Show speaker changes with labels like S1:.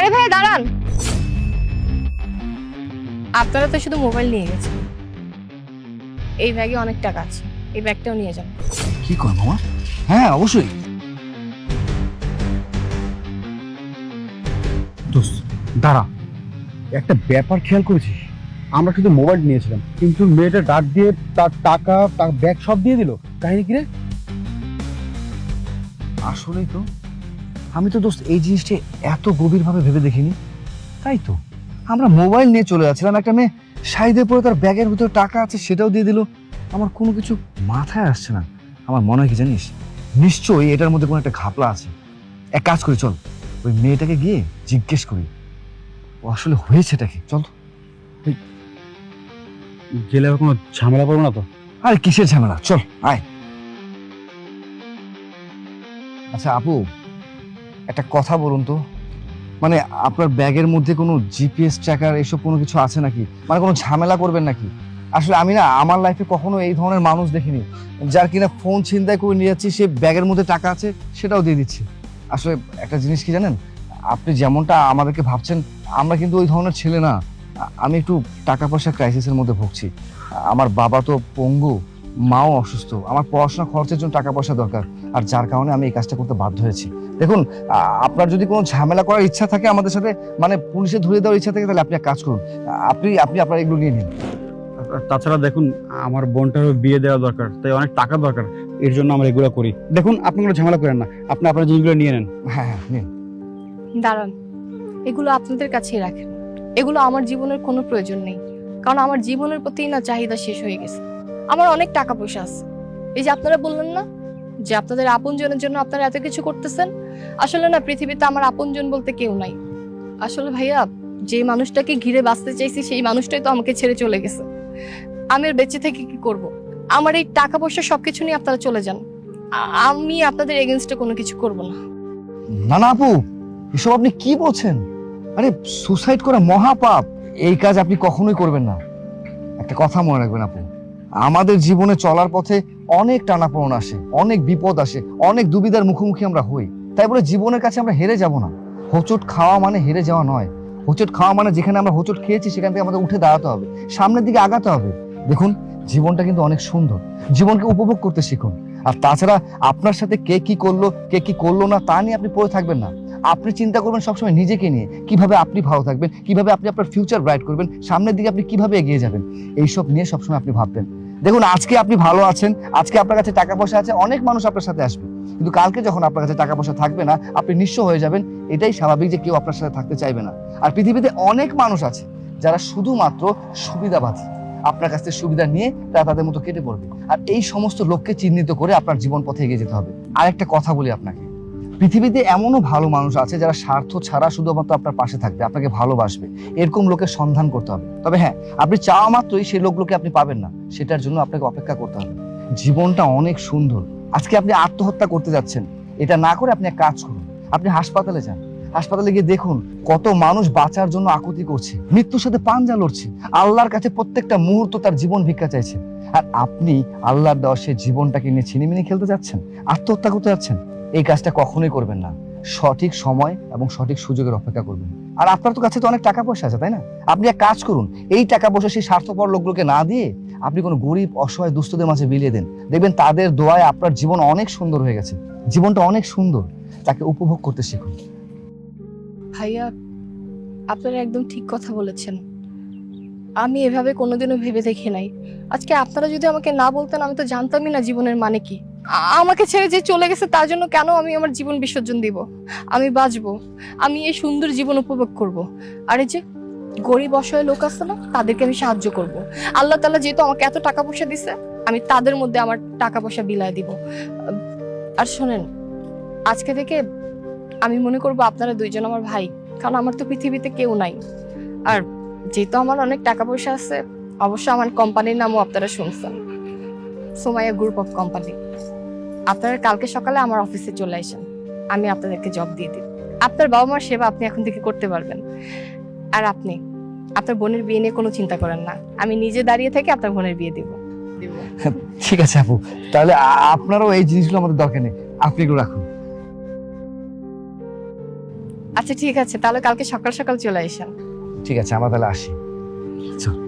S1: আরে ভাই দাঁড়ান, আপনারা তো শুধু মোবাইল নিয়ে গেছেন, এই ব্যাগে অনেক টাকা আছে, এই ব্যাগটাও নিয়ে যান।
S2: কি কর মামা? হ্যাঁ অবশ্যই। দোস্ত দাঁড়া, একটা ব্যাপার খেয়াল করেছিস? আমরা শুধু মোবাইল নিয়েছিলাম, কিন্তু মেয়েটা ডাক দিয়ে তার টাকা, তার ব্যাগ সব দিয়ে দিল। কাহিনী কি রে? আসলেই তো, আমি তো দোস্ত এই জিনিসটা এত গভীরভাবে ভেবে দেখিনি। তাই তো, আমরা মোবাইল নিয়ে চলে যাচ্ছিলাম, একটা মেয়ে সাইডে পরে তার ব্যাগের ভিতরে টাকা আছে সেটাও দিয়ে দিল। আমার কোনো কিছু মাথায় আসছে না। আমার মনে হয় কি জানিস, নিশ্চয়ই এটার মধ্যে কোনো একটা ঘাপলা আছে। এক কাজ করি, চল ওই মেয়েটাকে গিয়ে জিজ্ঞেস করি ও আসলে হয়েছেটা কি। চল গেলে কোনো ঝামেলা পড়বো না তো? আরে কিসের ঝামেলা, চল আয়। আচ্ছা আপু, একটা কথা বলুন তো, মানে আপনার ব্যাগের মধ্যে কোনো জিপিএস ট্র্যাকার এসব কোনো কিছু আছে নাকি? মানে কোনো ঝামেলা করবেন নাকি? আসলে আমি না আমার লাইফে কখনো এই ধরনের মানুষ দেখিনি, যার কিনা ফোন ছিনতাই করে নিয়ে যাচ্ছি, সে ব্যাগের মধ্যে টাকা আছে সেটাও দিয়ে দিচ্ছে। আসলে একটা জিনিস কি জানেন, আপনি যেমনটা আমাদেরকে ভাবছেন আমরা কিন্তু ওই ধরনের ছেলে না। আমি একটু টাকা পয়সা ক্রাইসিসের মধ্যে ভুগছি। আমার বাবা তো পঙ্গু, মাও অসুস্থ, আমার পড়াশোনা খরচের জন্য টাকা পয়সা দরকার, আর যার কারণে আমি এই কাজটা করতে বাধ্য হয়েছি। দেখুন, আপনার যদি কোনো ঝামেলা করার ইচ্ছা থাকে আমাদের সাথে, মানে পুলিশে ধরে দেওয়ার ইচ্ছা থাকে, তাহলে আপনি এক কাজ করুন, আপনি আপনি আপনার এগুলো নিয়ে নিন।
S3: তাছাড়া দেখুন, আমার বোনটারও বিয়ে দেওয়া দরকার, তাই অনেক টাকা দরকার, এর জন্য আমরা এগুলো করি। দেখুন, আপনি কোনো ঝামেলা করেন না, আপনি আপনার জিনিসগুলো নিয়ে নেন।
S2: হ্যাঁ হ্যাঁ নিন।
S1: দাঁড়ান, এগুলো আপনাদের কাছেই রাখেন, এগুলো আমার জীবনের কোনো প্রয়োজন নেই, কারণ আমার জীবনের প্রতি না চাহিদা শেষ হয়ে গেছে। আমার অনেক টাকা পয়সা আছে। এই যে আপনারা বললেন না যে আপনাদের আপনজনের জন্য আপনারা এত কিছু করতেছেন, আসলে না পৃথিবীতে আমার আপনজন বলতে কেউ নাই। আসলে ভাইয়া, যে মানুষটাকে ঘিরে বাঁচতে চাইছি সেই মানুষটাই তো আমাকে ছেড়ে চলে গেছে। আমি আর বেঁচে থেকে কি করব? আমার এই টাকা পয়সা সবকিছু নিয়ে আপনারা চলে যান, আমি আপনাদের এগেইনস্টে কোনো কিছু করব না।
S2: না না আপু, এসব আপনি কি বলছেন? আরে সুসাইড করা মহাপাপ, এই কাজ আপনি কখনোই করবেন না। একটা কথা মনে রাখবেন আপু, আমাদের জীবনে চলার পথে অনেক টানাপোড়েন আসে, অনেক বিপদ আসে, অনেক দুবিধার মুখোমুখি আমরা হই। তাই বলে জীবনের কাছে আমরা হেরে যাব না। হোঁচট খাওয়া মানে হেরে যাওয়া নয়। হোঁচট খাওয়া মানে যেখানে আমরা হোঁচট খেয়েছি সেখান থেকে আমাদের উঠে দাঁড়াতে হবে, সামনের দিকে আগাতে হবে। দেখুন, জীবনটা কিন্তু অনেক সুন্দর, জীবনকে উপভোগ করতে শিখুন। আর তাছাড়া আপনার সাথে কে কি করলো কে কি করলো না তা নিয়ে আপনি পড়ে থাকবেন না। আপনি চিন্তা করবেন সবসময় নিজেকে নিয়ে, কিভাবে আপনি ভালো থাকবেন, কিভাবে আপনি আপনার ফিউচার ব্রাইট করবেন, সামনের দিকে আপনি কিভাবে এগিয়ে যাবেন, এইসব নিয়ে সবসময় আপনি ভাববেন। দেখুন, আজকে আপনি ভালো আছেন, আজকে আপনার কাছে টাকা পয়সা আছে, অনেক মানুষ আপনার সাথে আসবে, কিন্তু কালকে যখন আপনার কাছে টাকা পয়সা থাকবে না, আপনি নিঃস্ব হয়ে যাবেন। এটাই স্বাভাবিক যে কেউ আপনার সাথে থাকতে চাইবে না। আর পৃথিবীতে অনেক মানুষ আছে যারা শুধুমাত্র সুবিধাবাদী, আপনার কাছ থেকে সুবিধা নিয়ে তারা তাদের মতো কেটে পড়বে। আর এই সমস্ত লোককে চিহ্নিত করে আপনার জীবন পথে এগিয়ে যেতে হবে। আর একটা কথা বলি আপনাকে, পৃথিবীতে এমনও ভালো মানুষ আছে যারা স্বার্থ ছাড়া শুধুমাত্র আপনার পাশে থাকবে, আপনাকে ভালোবাসবে। এরকম লোকের সন্ধান করতে হবে। তবে হ্যাঁ, আপনি চাওয়া মাত্রই সেই লোকগুলোকে আপনি পাবেন না, সেটার জন্য আপনাকে অপেক্ষা করতে হবে। জীবনটা অনেক সুন্দর। আজকে আপনি আত্মহত্যা করতে যাচ্ছেন, এটা না করে আপনি এক কাজ করুন, আপনি হাসপাতালে যান। হাসপাতালে গিয়ে দেখুন কত মানুষ বাঁচার জন্য আকুতি করছে, মৃত্যুর সাথে পাঞ্জা লড়ছে, আল্লাহর কাছে প্রত্যেকটা মুহূর্ত তার জীবন ভিক্ষা চাইছে। আর আপনি আল্লাহর দেওয়া সেই জীবনটাকে নিয়ে ছিনিমিনি খেলতে যাচ্ছেন, আত্মহত্যা করতে যাচ্ছেন। এই কাজটা কখনোই করবেন না। সঠিক সময় এবং সঠিক সুযোগের অপেক্ষা করবেন। আর আপনার তো কাছে তো অনেক টাকা পয়সা আছে, তাই না? আপনি এক কাজ করুন, এই টাকা পয়সা সেই স্বার্থপর লোকগুলোকে না দিয়ে আপনি কোনো গরিব অসহায় দুস্থদের মাঝে বিলিয়ে দেন। দেখবেন তাদের দোয়ায় আপনার জীবন অনেক সুন্দর হয়ে গেছে। জীবনটা অনেক সুন্দর, তাকে উপভোগ করতে শিখুন।
S1: ভাইয়া, আপনারা একদম ঠিক কথা বলেছেন। আমি এভাবে কোনোদিনও ভেবে দেখি নাই। আজকে আপনারা যদি আমাকে না বলতেন, আমি তো জানতামই না জীবনের মানে কি। আমাকে ছেড়ে যে চলে গেছে তার জন্য কেন আমি আমার জীবন বিসর্জন দিব? আমি বাঁচবো, আমি এই সুন্দর জীবন উপভোগ করব। আর এই যে গরিব অসহায় লোক আছে না, তাদেরকে আমি সাহায্য করব। আল্লাহ তাআলা যেহেতু আমাকে এত টাকা পয়সা দিছে, আমি তাদের মধ্যে আমার টাকা পয়সা বিলায় দিব। আর শোনেন, আজকে থেকে আমি মনে করব আপনারা দুইজন আমার ভাই, কারণ আমার তো পৃথিবীতে কেউ নাই। আর যেহেতু আমার অনেক টাকা পয়সা আছে, অবশ্য আমার কোম্পানির নামও আপনারা শুনছেন, সোমাইয়া গ্রুপ অফ কোম্পানি। আপনারা কালকে সকালে আমার অফিসে চলে আসেন, আমি আপনাদেরকে জব দিয়ে দিব। আপনার বাবা মার সেবা আপনি এখন থেকে করতে পারবেন। আর আপনি আপনার বোনের বিয়ে নিয়ে কোনো চিন্তা করেন না, আমি নিজে দাঁড়িয়ে থেকে আপনার বোনের বিয়ে দিব।
S2: ঠিক আছে আপু, তাহলে আপনারও এই জিনিসগুলো আমাদের দরকার নেই, আপনি এগুলো রাখুন।
S1: আচ্ছা ঠিক আছে, তাহলে কালকে সকাল সকাল চলে আসেন।
S2: ঠিক আছে, আমরা তাহলে আসি। চল।